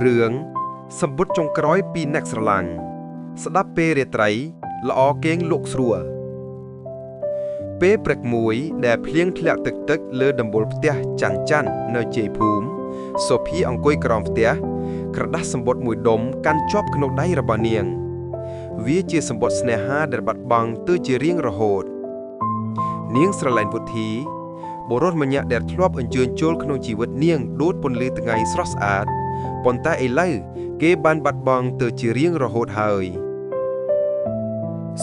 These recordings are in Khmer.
រឿងសម្ពុតចុងក្រោយពីអ្នកស្រឡាញ់ស្ដាប់ពេលរាត្រីល្អគេងលក់ស្រួលពេលព្រឹកមួយដែលភ្លៀងធ្លាក់ទឹកលើដំបូលផ្ទះច័ន្ទនៅជ័យភូមិសូភីអង្គុយក្រោមផ្ទះក្រដាស់សម្ពុតមួយដុំកាន់ជាប់ក្នុងដៃរបស់នាងវាជាសម្ពុតស្នេហាដែលបាត់បង់ទៅជារៀងរហូតនាងស្រឡាញ់វុធីបុរសម្នាក់ដែលធ្លាប់អញ្ជើញចូលក្នុងជីវិតនាងដូចពន្លឺថ្ងៃស្រស់ស្អាតប៉ុន្តែឥឡូវគេបានបាត់បង់ទៅជារៀងរហូតហើយ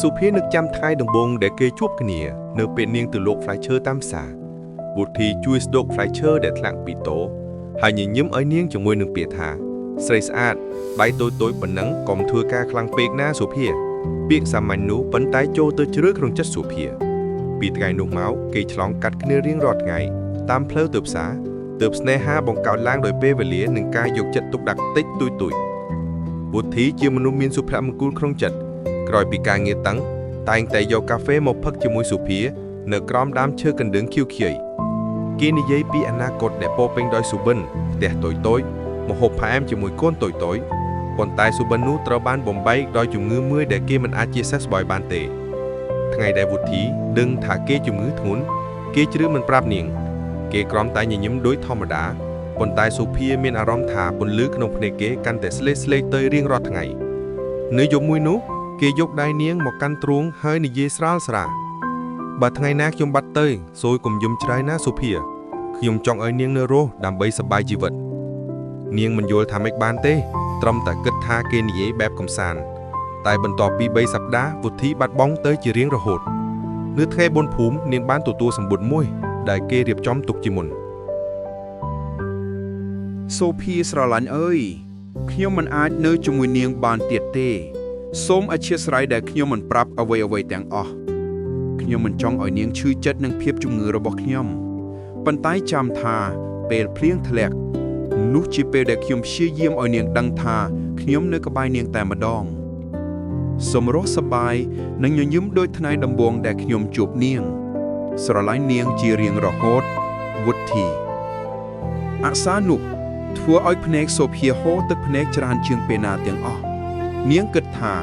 សុភានឹកចាំថ្ងៃដំបូងដែលគេជួបគ្នានៅពេលនាងទៅលក់ផ្លែឈើតាមផ្សារវុធីជួយស្ដុកផ្លែឈើដែលធ្លាក់ពីតោហើយញញឹមឲ្យនាងជាមួយនឹងពាក្យថាស្រីស្អាតដៃតូចប៉ុណ្ណឹងកុំធ្វើការខ្លាំងពេកណាសុភាពាក្យសាមញ្ញនោះប៉ុន្តែចូលទៅជ្រៅក្នុងចិត្តសុភាពីថ្ងៃនោះមកគេឆ្លងកាត់គ្នារៀងរាល់ថ្ងៃតាមផ្លូវទៅផ្សារទើបស្នេហាបង្កើតឡើងដោយពេលវេលានិងការយកចិត្តទុកដាក់តិចតួចវុធីជាមនុស្សមានសុភមង្គលក្នុងចិត្តក្រោយពីការងារតឹងតែងតែយកកាហ្វេមកផឹកជាមួយសុភានៅក្រោមដើមឈើកណ្ដឹងខៀវខ្ចីគេនិយាយពីអនាគតដែលពោពេញដោយសុបិនផ្ទះតូចម្ហូបផ្អែមជាមួយកូនតូចប៉ុន្តែសុបិននោះត្រូវបានបំបែកដោយជំងឺមួយដែលគេមិនអាចជាសះស្បើយបានទេថ្ងៃដែលវុធីដឹងថាគេជំងឺធ្ងន់គេជ្រឿមិនប្រាប់នាងគេគ្រាន់តែញញឹមដោយធម្មតាប៉ុន្តែសុភាមានអារម្មណ៍ថាពន្លឺក្នុងភ្នែកគេកាន់តែស្លេកទៅរៀងរាល់ថ្ងៃនៅយប់មួយនោះគេយកដៃនាងមកកាន់ទ្រូងហើយនិយាយស្រាលបើថ្ងៃណាខ្ញុំបាត់ទៅសូយកុំយំច្រៃណាសុភាខ្ញុំចង់ឲ្យនាងនៅរស់ដើម្បីសប្បាយជីវិតនាងមិនយល់ថាម៉េចបានទេត្រឹមតែគិតថាគេនិយាយបែបកំសាន្តតែបន្ទាប់ពី3សប្តាហ៍វុធីបាត់បង់ទៅជារៀងរហូតនៅថ្ងៃបុណ្យភូមិនាងបានទទួលសម្ពុតមួយដែលគេរៀបចំទុកជាមុនសូភីស្រឡាញ់អើយខ្ញុំមិនអាចនៅជាមួយនាងបានទៀតទេសូមអធិស្ឋានដែលខ្ញុំមិនប្រាប់អ្វីទាំងអស់ខ្ញុំមិនចង់ឲ្យនាងឈឺចិត្តនឹងភាពជំងឺរបស់ខ្ញុំប៉ុន្តែចាំថាពេលភ្លៀងធ្លាក់នោះជាពេលដែលខ្ញុំព្យាយាមឲ្យនាងដឹងថាខ្ញុំនៅក្បែរនាងតែម្ដងសូមរស់សប្បាយនិងញញឹមដូចថ្ងៃដំបូងដែលខ្ញុំជួបនាងស្រឡាញ់នាងជារៀងរហូតវុធីអសានុធ្វើឲ្យភ្នែកសូភាហូរទឹកភ្នែកច្រើនជាងពេលណាទាំងអស់នាងគិតថា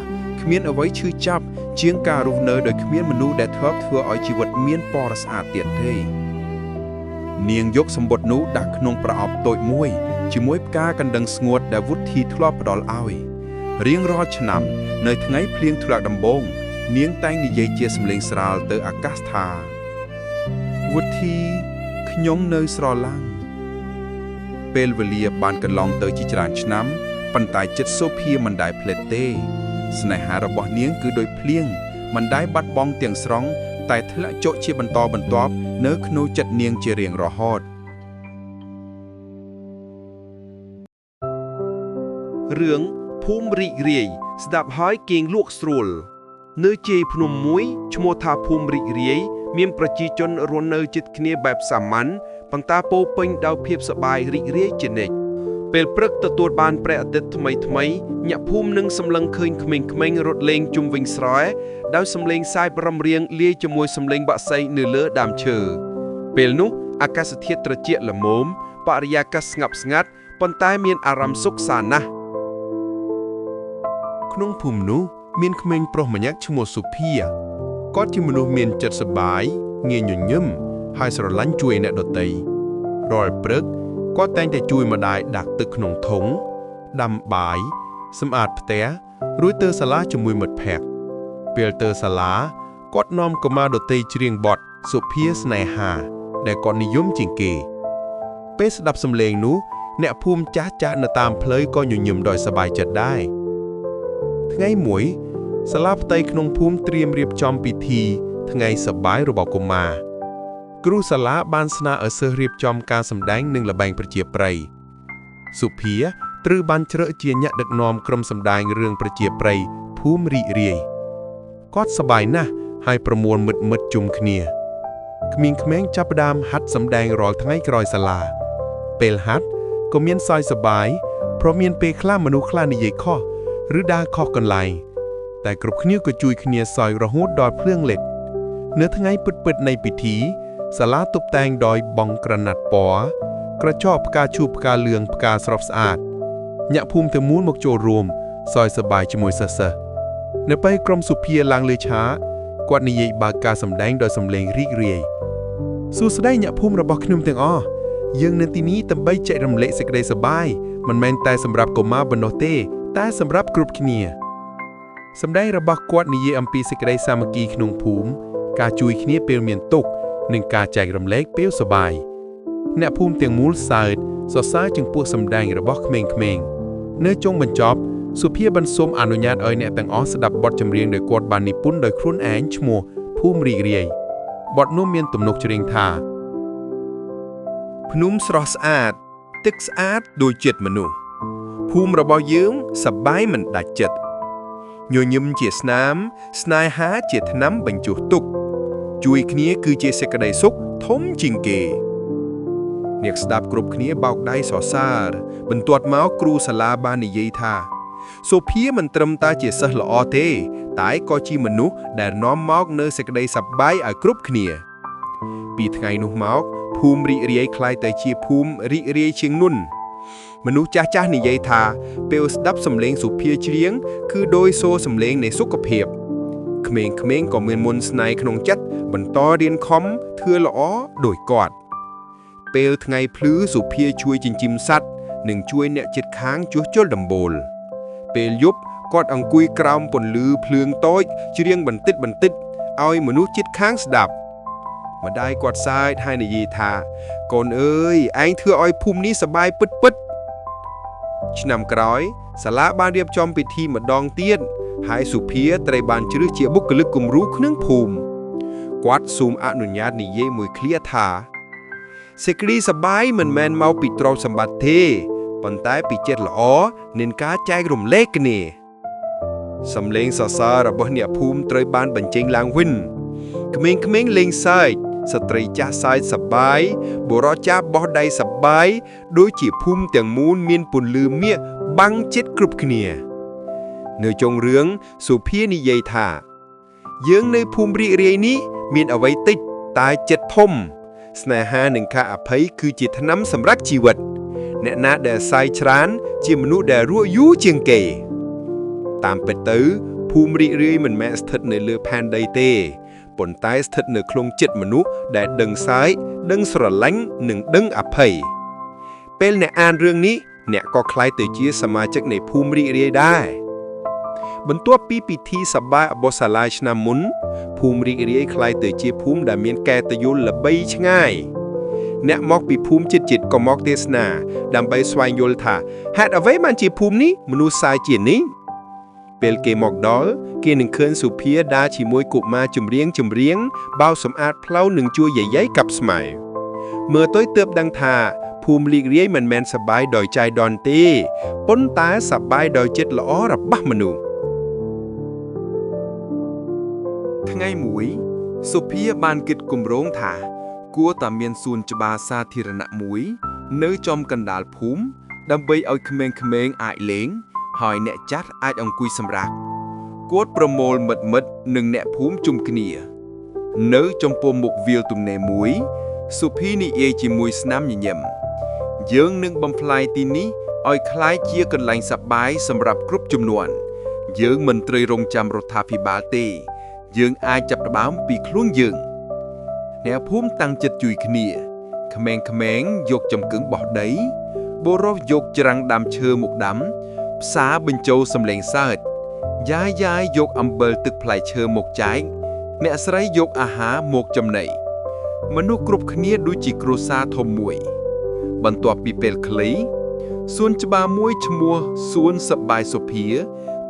គ្មានអ្វីឈឺចាប់ជាងការរស់នៅដោយគ្មានមនុស្សដែលធ្លាប់ធ្វើឲ្យជីវិតមានពណ៌ស្អាតទៀតទេនាងយកសម្ពុតនោះដាក់ក្នុងប្រអប់តូចមួយជាមួយផ្កាកណ្ដឹងស្ងួតដែលវុធីធ្លាប់ផ្ដល់ឲ្យរៀងរាល់ឆ្នាំនៅថ្ងៃភ្លៀងធ្លាក់ដំបូងនាងតែងនិយាយជាសំឡេងស្រាលទៅអាកាសថាវុធីខ្ញុំនៅស្រឡាញ់ពេលវេលាបានកន្លងទៅជាច្រើនឆ្នាំប៉ុន្តែចិត្តសូភាមិនដែលភ្លេចទេស្នេហារបស់នាងគឺដូចភ្លៀងមិនដែលបាត់បង់ទាំងស្រុងតែធ្លាក់ចុះជាបន្តបន្ទាប់នៅក្នុងចិត្តនាងជារៀងរហូតរឿងភូមិរីករាយស្ដាប់ហើយគេងលក់ស្រួលនៅជ័យភ្នំមួយឈ្មោះថាភូមិរីករាយមានប្រជាជនរស់នៅជិតគ្នាបែបសាមញ្ញប៉ុន្តែពោពេញដោយភាពសប្បាយរីករាយជានិច្ចពេលព្រឹកទទួលបានព្រះអាទិត្យថ្មីញាក់ភូមិនឹងសម្លឹងឃើញក្មេងៗរត់លេងជុំវិញស្រែដោយសំឡេងសាយរំរៀងលាយជាមួយសំឡេងបក្សីនៅលើដើមឈើពេលនោះអាកាសធាតុត្រជាក់ល្មមបរិយាកាសស្ងប់ស្ងាត់ប៉ុន្តែមានអារម្មណ៍សុខសាន្តណាស់ក្នុងភូមិនោះមានក្មេងប្រុសម្នាក់ឈ្មោះសុភាគាត់ជាមនុស្សមានចិត្តសប្បាយងាយញញឹមហើយស្រឡាញ់ជួយអ្នកដទៃរាល់ព្រឹកគាត់តែងតែជួយម្ដាយដាក់ទឹកក្នុងធុងដាំបាយសម្អាតផ្ទះរួចទៅសាលាជាមួយមិត្តភក្តិពេលទៅសាលាគាត់នាំកុមារដទៃច្រៀងបទសុភាស្នេហាដែលគាត់និយមជាងគេពេលស្ដាប់សំឡេងនោះអ្នកភូមិចាស់នៅតាមផ្លូវក៏ញញឹមដោយសប្បាយចិត្តដែរថ្ងៃមួយសាលាផ្ទៃក្នុងភូមិត្រៀមរៀបចំពិធីថ្ងៃសប្បាយរបស់កុមារគ្រូសាលាបានស្នើឲ្យសិស្សរៀបចំការសម្ដែងនិងល្បែងប្រជាប្រិយសុភាត្រូវបានជ្រើសជាអ្នកដឹកនាំក្រុមសម្ដែងរឿងប្រជាប្រិយភូមិរីករាយគាត់សប្បាយណាស់ហើយប្រមូលមិត្តជុំគ្នាក្មេងៗចាប់ផ្ដើមហាត់សម្ដែងរាល់ថ្ងៃក្រោយសាលាពេលហាត់ក៏មានសើចសប្បាយព្រោះមានពេលខ្លះមនុស្សខ្លះនិយាយខុសឬដើរខុសកន្លែងតែគ្រប់គ្នាក៏ជួយគ្នាសើចរហូតដល់ភ្លៀងលិចនៅថ្ងៃពិតនៃពិធីសាលាតុបតែងដោយបង់ក្រណាត់ពណ៌ក្រចកផ្កាឈូកផ្កាលឿងផ្កាស្រស់ស្អាត អ្នកភូមិទាំងមូលមកចូលរួមសើចសប្បាយជាមួយសិស្សនៅពេលក្រុមសុភាឡើងលើឆាកគាត់និយាយបើកការសម្ដែងដោយសំឡេងរីករាយសួស្តីអ្នកភូមិរបស់ខ្ញុំទាំងអស់យើងនៅទីនេះដើម្បីចែករំលែកសេចក្តីសប្បាយមិនមែនតែសម្រាប់កុមារប៉ុណ្ណោះទេតែសម្រាប់គ្រប់គ្នាសម្ដែងរបស់គាត់និយាយអំពីសេចក្តីសាមគ្គីក្នុងភូមិការជួយគ្នាពេលមានទុក្ខនិងការចែករំលែកពេលសប្បាយអ្នកភូមិទាំងមូលសើចសរសើរចំពោះសម្ដែងរបស់ក្មេងៗនៅចុងបញ្ចប់សុភាបានសូមអនុញ្ញាតឲ្យអ្នកទាំងអស់ស្ដាប់បទចម្រៀងដែលគាត់បាននិពន្ធដោយខ្លួនឯងឈ្មោះភូមិរីករាយបទនោះមានទំនុកច្រៀងថាភ្នំស្រស់ស្អាតទឹកស្អាតដូចចិត្តមនុស្សភូមិរបស់យើងសប្បាយមិនដាច់ចិត្តញញឹមជាស្នាមស្នេហាជាថ្នាំបញ្ចុះទុក្ខជួយគ្នាគឺជាសេចក្តីសុខធំជាងគេអ្នកស្ដាប់គ្រប់គ្នាបោកដៃសរសើរបន្ទាប់មកគ្រូសាលាបាននិយាយថាសូភាមិនត្រឹមតែជាសិស្សល្អទេតែក៏ជាមនុស្សដែលនាំមកនូវសេចក្តីសប្បាយឲ្យគ្រប់គ្នាពីថ្ងៃនោះមកភូមិរីករាយក្លាយទៅជាភូមិរីករាយជាងមុនមនុស្សចាស់ៗនិយាយថាពេលស្ដាប់សំឡេងសុភាច្រៀងគឺដោយសូរសំឡេងនៃសុខភាពក្មេងៗក៏មានមន្តស្នេហ៍ក្នុងចិត្តបន្តរៀនខំធ្វើល្អដោយគាត់ពេលថ្ងៃភ្លឺសុភាជួយចិញ្ចឹមសត្វនិងជួយអ្នកជិតខាងជួសជុលដំបូលពេលយប់គាត់អង្គុយក្រោមពន្លឺភ្លើងតូចច្រៀងបន្តិចឲ្យមនុស្សជិតខាងស្ដាប់ម្ដាយគាត់សើចហើយនិយាយថាកូនអើយឯងធ្វើឲ្យភូមិនេះសប្បាយពិតឆ្នាំក្រោយសាលាបានរៀបចំពិធីម្ដងទៀតហើយសុភាត្រូវបានជ្រើសជាបុគ្គលិកគំរូក្នុងភូមិគាត់សូមអនុញ្ញាតនិយាយមួយឃ្លាថាសេចក្តីសប្បាយមិនមែនមកពីទ្រព្យសម្បត្តិទេប៉ុន្តែពីចិត្តល្អនិងការចែករំលែកគ្នាសំឡេងសរសើររបស់អ្នកភូមិត្រូវបានបញ្ចេញឡើងវិញក្មេងៗលេងសើចស្ត្រីចាស់សើចសប្បាយបុរសចាស់បោះដៃសប្បាយដូចជាភូមិទាំងមូលមានពន្លឺមាសបាំងចិត្តគ្រប់គ្នានៅចុងរឿងសុភានិយាយថាយើងនៅភូមិរីករាយនេះមានអ្វីតិចតែចិត្តធំស្នេហានិងការអភ័យគឺជាថ្នាំសម្រាប់ជីវិតអ្នកណាដែលសើចច្រើនជាមនុស្សដែលរស់យូរជាងគេតាមពិតទៅភូមិរីករាយមិនមែនស្ថិតនៅលើផែនដីទេប៉ុន្តែស្ថិតនៅក្នុងចិត្តមនុស្សដែលដឹងសើចដឹងស្រឡាញ់និងដឹងអភ័យពេលអ្នកអានរឿងនេះអ្នកក៏ក្លាយទៅជាសមាជិកនៃភូមិរីករាយដែរបន្ទាប់ពីពិធីសប្បាយអបអរសាលាឆ្នាំមុនភូមិរីករាយក្លាយទៅជាភូមិដែលមានកេរ្តិ៍យសល្បីឆ្ងាយអ្នកមកពីភូមិជិតៗក៏មកទេសនាដើម្បីស្វែងយល់ថាហេតុអ្វីបានជាភូមិនេះមនុស្សសើចជានេះពេលគេមកដល់គេនឹងឃើញសុភាដើរជាមួយកុមារចម្រៀងបោសសម្អាតផ្លូវនិងជួយយាយៗកាប់ស្មៅមើលទៅទើបដឹងថាភូមិរីករាយមិនមែនសប្បាយដោយចៃដន្យទេប៉ុន្តែសប្បាយដោយចិត្តល្អរបស់មនុស្សថ្ងៃមួយសុភាបានគិតគម្រោងថាគួរតែមានសួនច្បារសាធារណៈមួយនៅចំកណ្ដាលភូមិដើម្បីឲ្យក្មេងៗអាចលេងហើយអ្នកចាស់អាចអង្គុយសម្រាកគាត់ប្រមូលមិត្តនិងអ្នកភូមិជុំគ្នានៅចំពោះមុខវាលទំនេរមួយសុភានិយាយជាមួយស្នាមញញឹមយើងនឹងបំផ្លាញទីនេះឲ្យคล้ายជាកន្លែងសប្បាយសម្រាប់គ្រប់ជំនាន់យើងមិនត្រូវរងចាំរដ្ឋាភិបាលទេយើងអាចចាប់ផ្ដើមពីខ្លួនយើងអ្នកភូមិតាំងចិត្តជួយគ្នាក្មេងៗយកចំកឹងបោះដីបុរសយកច្រាំងដាំឈើមកដាំផ្សារបញ្ចូលសម្លេងសើចយាយយកអំបិលទឹកផ្លែឈើមកចែកអ្នកស្រីយកអាហារមកចំណីមនុស្សគ្រប់គ្នាដូចជាគ្រួសារធំមួយបន្ទាប់ពីពេលខ្លីសួនច្បារមួយឈ្មោះសួនសប្បាយសុភា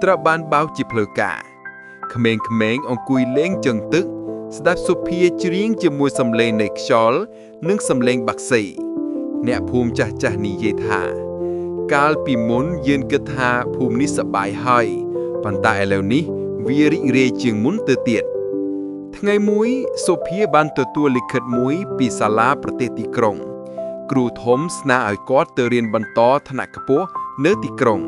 ត្រូវបានបើកជាផ្លូវការក្មេងៗអង្គុយលេងជើងទឹកស្ដាប់សុភាច្រៀងជាមួយសំឡេងនៃខ្យល់និងសំឡេងបក្សីអ្នកភូមិចាស់និយាយថាកាលពីមុនយើងគិតថាភូមិនេះសប្បាយហើយប៉ុន្តែឥឡូវនេះវារីករាយជាងមុនទៅទៀតថ្ងៃមួយសុភាបានទទួលលិខិតមួយពីសាលាប្រទេសទីក្រុងគ្រូធំស្នើឲ្យគាត់ទៅរៀនបន្តថ្នាក់ខ្ពស់នៅទីក្រុង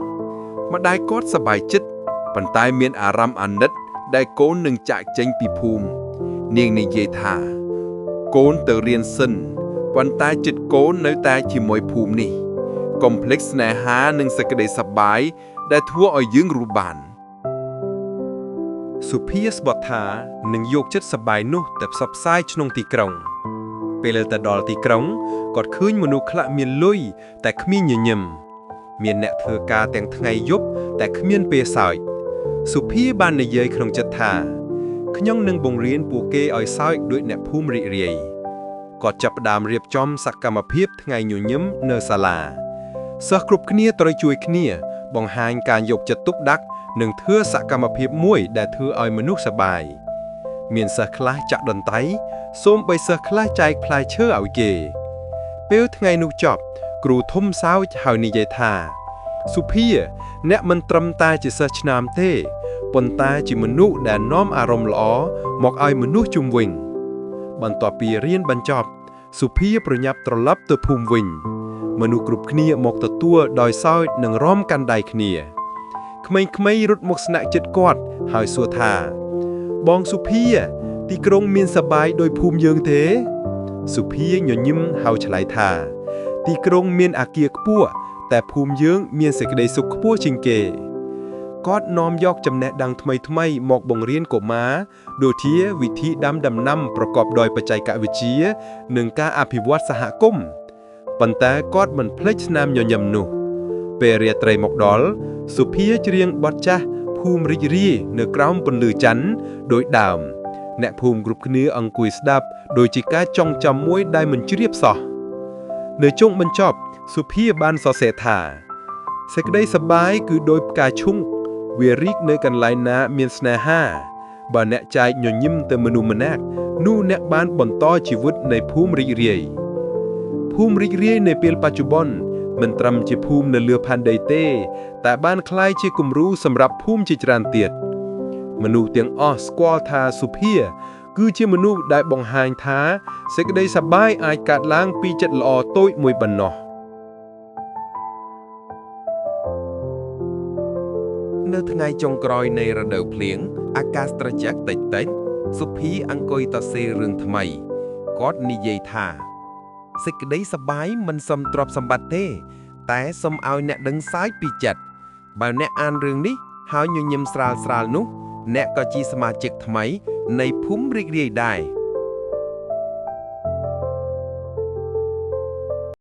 ម្ដាយគាត់សប្បាយចិត្តប៉ុន្តែមានអារម្មណ៍អាណិតដែលកូននឹងចាកចេញពីភូមិនាងនិយាយថាកូនទៅរៀនសិនប៉ុន្តែចិត្តកូននៅតែជាមួយភូមិនេះ កុំភ្លេចស្នេហានិងសេចក្តីសប្បាយដែលធ្វើឲ្យយើងរស់បាន សុភាស្បត់ថានឹងយកចិត្តសប្បាយនោះទៅផ្សព្វផ្សាយក្នុងទីក្រុងពេលទៅដល់ទីក្រុងគាត់ឃើញមនុស្សខ្លះមានលុយតែគ្មានញញឹមមានអ្នកធ្វើការទាំងថ្ងៃយប់តែគ្មានពេលសើចសុភាបាននិយាយក្នុងចិត្តថាខ្ញុំនឹងបង្រៀនពួកគេឲ្យសើចដូចអ្នកភូមិរីករាយគាត់ចាប់ផ្ដើមរៀបចំសកម្មភាពថ្ងៃញញឹមនៅសាលាសិស្សគ្រប់គ្នាត្រូវជួយគ្នាបង្ហាញការយកចិត្តទុកដាក់និងធ្វើសកម្មភាពមួយដែលធ្វើឲ្យមនុស្សសប្បាយមានសិស្សខ្លះចាក់តន្ត្រីសូម្បីសិស្សខ្លះចែកផ្លែឈើឲ្យគេពេលថ្ងៃនោះចប់គ្រូធំសើចហើយនិយាយថាសុភាអ្នកមិនត្រឹមតែជាសិស្សឆ្នើមទេប៉ុន្តែជាមនុស្សដែលនាំអារម្មណ៍ល្អមកឲ្យមនុស្សជុំវិញបន្ទាប់ពីរៀនបញ្ចប់សុភាប្រញាប់ត្រឡប់ទៅភូមិវិញមនុស្សគ្រប់គ្នាមកទទួលដោយសើចនិងរំកាន់ដៃគ្នាក្មេងៗរត់មកស្នាក់ជិតគាត់ហើយសួរថាបងសុភាទីក្រុងមានសប្បាយដោយភូមិយើងទេសុភាញញឹមហើយឆ្លើយថាទីក្រុងមានអគារខ្ពស់តែភូមិយើងមានសេចក្តីសុខខ្ពស់ជាងគេគាត់នាំយកចំណេះដឹងថ្មីៗមកបង្រៀនកុមារដូចជាវិធីដាំដំណាំប្រកបដោយបច្ចេកវិទ្យានិងការអភិវឌ្ឍសហគមន៍ប៉ុន្តែគាត់មិនភ្លេចស្នាមញញឹមនោះពេលរាត្រីមកដល់សុភាច្រៀងបទចាស់ភូមិរីករាយនៅក្រោមពន្លឺច័ន្ទដោយដើមអ្នកភូមិគ្រប់គ្នាអង្គុយស្ដាប់ដោយជាការចងចាំមួយដែលមិនជ្រាបសោះនៅចុងបញ្ចប់សុភាបានសរសេរថាសេចក្តីសប្បាយគឺដោយផ្កាឈូកវារីកនៅកន្លែងណាមានស្នេហាបើអ្នកចែកញញឹមទៅមនុស្សម្នាក់នោះអ្នកបានបន្តជីវិតនៃភូមិរីករាយភូមិរីករាយនៅពេលបច្ចុប្បន្នមិនត្រឹមជាភូមិនៅលើផែនដីទេតែបានក្លាយជាគំរូសម្រាប់ភូមិជាច្រើនទៀតមនុស្សទាំងអស់ស្គាល់ថាសុភាគឺជាមនុស្សដែលបង្ហាញថាសេចក្តីសប្បាយអាចកើតឡើងពីចិត្តល្អតូចមួយប៉ុណ្ណោះនៅថ្ងៃចុងក្រោយនៃរដូវភ្លៀងអាកាសត្រជាក់តិចៗសុភាអង្គុយសរសេររឿងថ្មីគាត់និយាយថាសេចក្តីសប្បាយមិនសុំទ្រព្យសម្បត្តិទេតែសុំឲ្យអ្នកដឹងសើចពីចិត្តបើអ្នកអានរឿងនេះហើយញញឹមស្រាលៗនោះអ្នកក៏ជាសមាជិកថ្មីនៃភូមិរីករាយដែរ